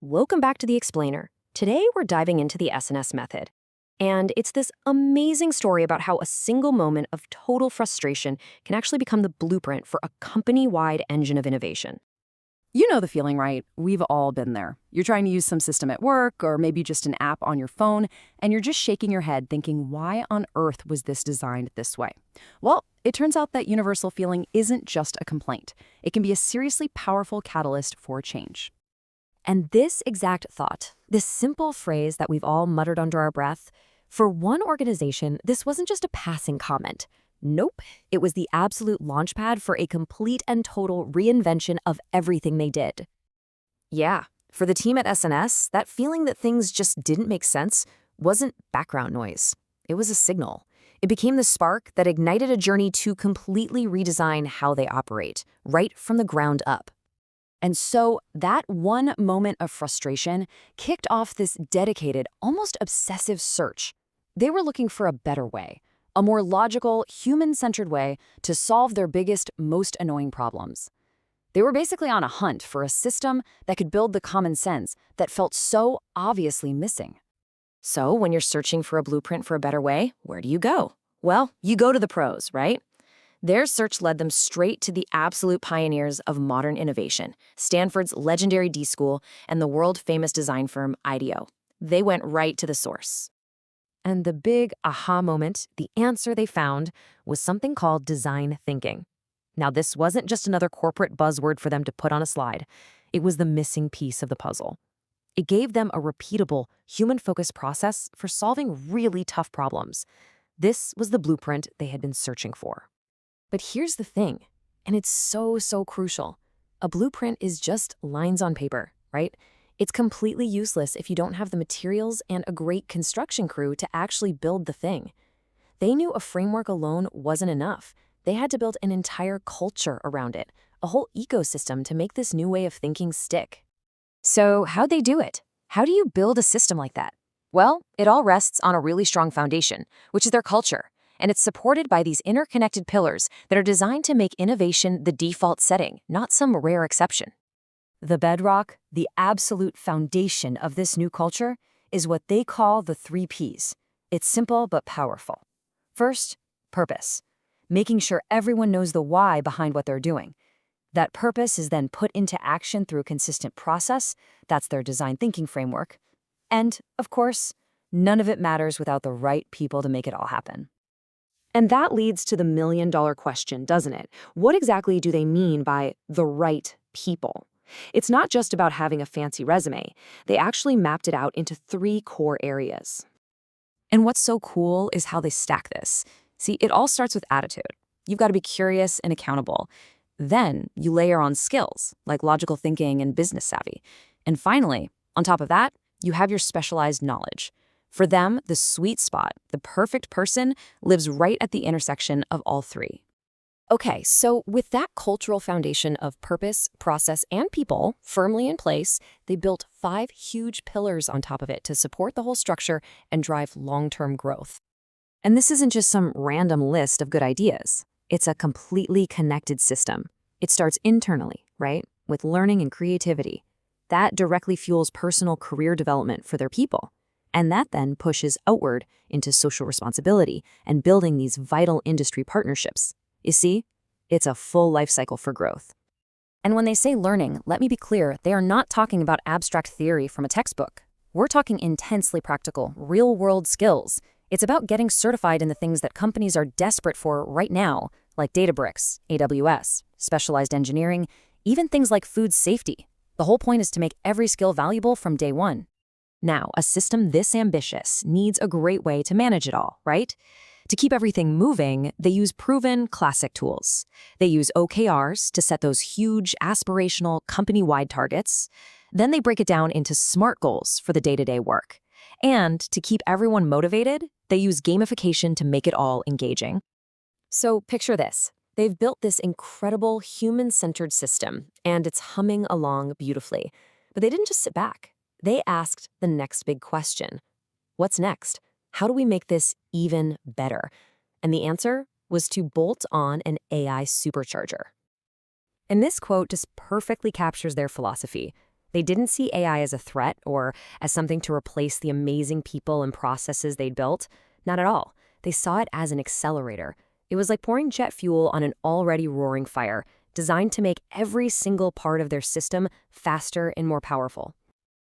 Welcome back to The Explainer. Today we're diving into the SNS method. And it's this amazing story about how a single moment of total frustration can actually become the blueprint for a company-wide engine of innovation. You know the feeling, right? We've all been there. You're trying to use some system at work or maybe just an app on your phone, and you're just shaking your head thinking, why on earth was this designed this way? Well, it turns out that universal feeling isn't just a complaint. It can be a seriously powerful catalyst for change. And this exact thought, this simple phrase that we've all muttered under our breath, for one organization, this wasn't just a passing comment. Nope, it was the absolute launchpad for a complete and total reinvention of everything they did. Yeah, for the team at SNS, that feeling that things just didn't make sense wasn't background noise. It was a signal. It became the spark that ignited a journey to completely redesign how they operate, right from the ground up. And so that one moment of frustration kicked off this dedicated, almost obsessive search. They were looking for a better way, a more logical, human-centered way to solve their biggest, most annoying problems. They were basically on a hunt for a system that could build the common sense that felt so obviously missing. So when you're searching for a blueprint for a better way, where do you go? Well, you go to the pros, right? Their search led them straight to the absolute pioneers of modern innovation, Stanford's legendary D School and the world-famous design firm IDEO. They went right to the source. And the big aha moment, the answer they found, was something called design thinking. Now, this wasn't just another corporate buzzword for them to put on a slide. It was the missing piece of the puzzle. It gave them a repeatable, human-focused process for solving really tough problems. This was the blueprint they had been searching for. But here's the thing, and it's so crucial. A blueprint is just lines on paper, right? It's completely useless if you don't have the materials and a great construction crew to actually build the thing. They knew a framework alone wasn't enough. They had to build an entire culture around it, a whole ecosystem to make this new way of thinking stick. So how'd they do it? How do you build a system like that? Well, it all rests on a really strong foundation, which is their culture. And it's supported by these interconnected pillars that are designed to make innovation the default setting, not some rare exception. The bedrock, the absolute foundation of this new culture, is what they call the 3 Ps. It's simple but powerful. First, purpose, making sure everyone knows the why behind what they're doing. That purpose is then put into action through a consistent process. That's their design thinking framework. And, of course, none of it matters without the right people to make it all happen. And that leads to the million-dollar question, doesn't it? What exactly do they mean by the right people? It's not just about having a fancy resume. They actually mapped it out into 3 core areas. And what's so cool is how they stack this. See, it all starts with attitude. You've got to be curious and accountable. Then you layer on skills, like logical thinking and business savvy. And finally, on top of that, you have your specialized knowledge. For them, the sweet spot, the perfect person, lives right at the intersection of all 3. Okay, so with that cultural foundation of purpose, process, and people firmly in place, they built 5 huge pillars on top of it to support the whole structure and drive long-term growth. And this isn't just some random list of good ideas. It's a completely connected system. It starts internally, right, with learning and creativity. That directly fuels personal career development for their people. And that then pushes outward into social responsibility and building these vital industry partnerships. You see, it's a full life cycle for growth. And when they say learning, let me be clear, they are not talking about abstract theory from a textbook. We're talking intensely practical, real-world skills. It's about getting certified in the things that companies are desperate for right now, like Databricks, AWS, specialized engineering, even things like food safety. The whole point is to make every skill valuable from day one. Now, a system this ambitious needs a great way to manage it all, right? To keep everything moving, they use proven classic tools. They use OKRs to set those huge, aspirational, company-wide targets. Then they break it down into SMART goals for the day-to-day work. And to keep everyone motivated, they use gamification to make it all engaging. So picture this. They've built this incredible human-centered system, and it's humming along beautifully. But they didn't just sit back. They asked the next big question. What's next? How do we make this even better? And the answer was to bolt on an AI supercharger. And this quote just perfectly captures their philosophy. They didn't see AI as a threat or as something to replace the amazing people and processes they'd built. Not at all. They saw it as an accelerator. It was like pouring jet fuel on an already roaring fire, designed to make every single part of their system faster and more powerful.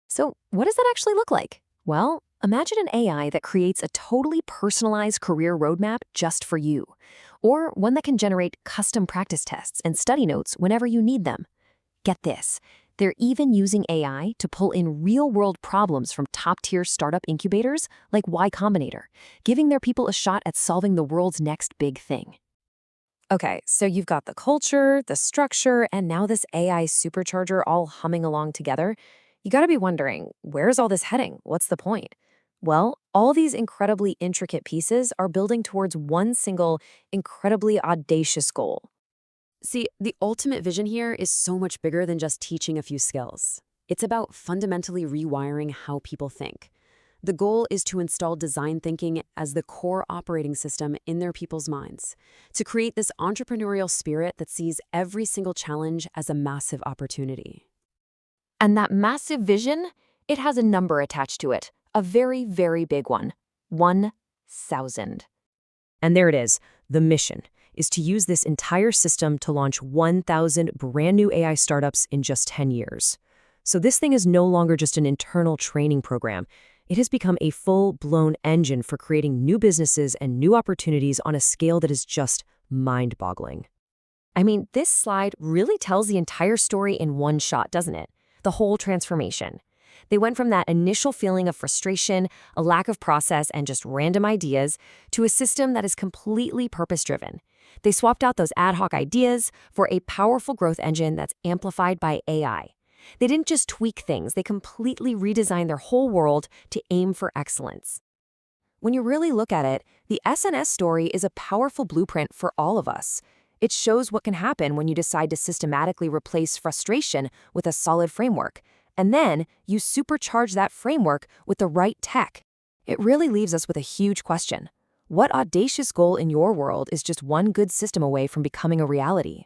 So, what does that actually look like? Well, imagine an AI that creates a totally personalized career roadmap just for you, or one that can generate custom practice tests and study notes whenever you need them. Get this. They're even using AI to pull in real-world problems from top-tier startup incubators like Y Combinator, giving their people a shot at solving the world's next big thing. Okay, so you've got the culture, the structure, and now this AI supercharger all humming along together. You gotta be wondering, where's all this heading? What's the point? Well, all these incredibly intricate pieces are building towards one single, incredibly audacious goal. See, the ultimate vision here is so much bigger than just teaching a few skills. It's about fundamentally rewiring how people think. The goal is to install design thinking as the core operating system in their people's minds, to create this entrepreneurial spirit that sees every single challenge as a massive opportunity. And that massive vision, it has a number attached to it, a very, very big one, 1,000. And there it is, the mission is to use this entire system to launch 1,000 brand new AI startups in just 10 years. So this thing is no longer just an internal training program. It has become a full-blown engine for creating new businesses and new opportunities on a scale that is just mind-boggling. I mean, this slide really tells the entire story in one shot, doesn't it? The whole transformation. They went from that initial feeling of frustration, a lack of process, and just random ideas, to a system that is completely purpose-driven. They swapped out those ad hoc ideas for a powerful growth engine that's amplified by AI. They didn't just tweak things, they completely redesigned their whole world to aim for excellence. When you really look at it, the SNS story is a powerful blueprint for all of us. It shows what can happen when you decide to systematically replace frustration with a solid framework, and then you supercharge that framework with the right tech. It really leaves us with a huge question. What audacious goal in your world is just one good system away from becoming a reality?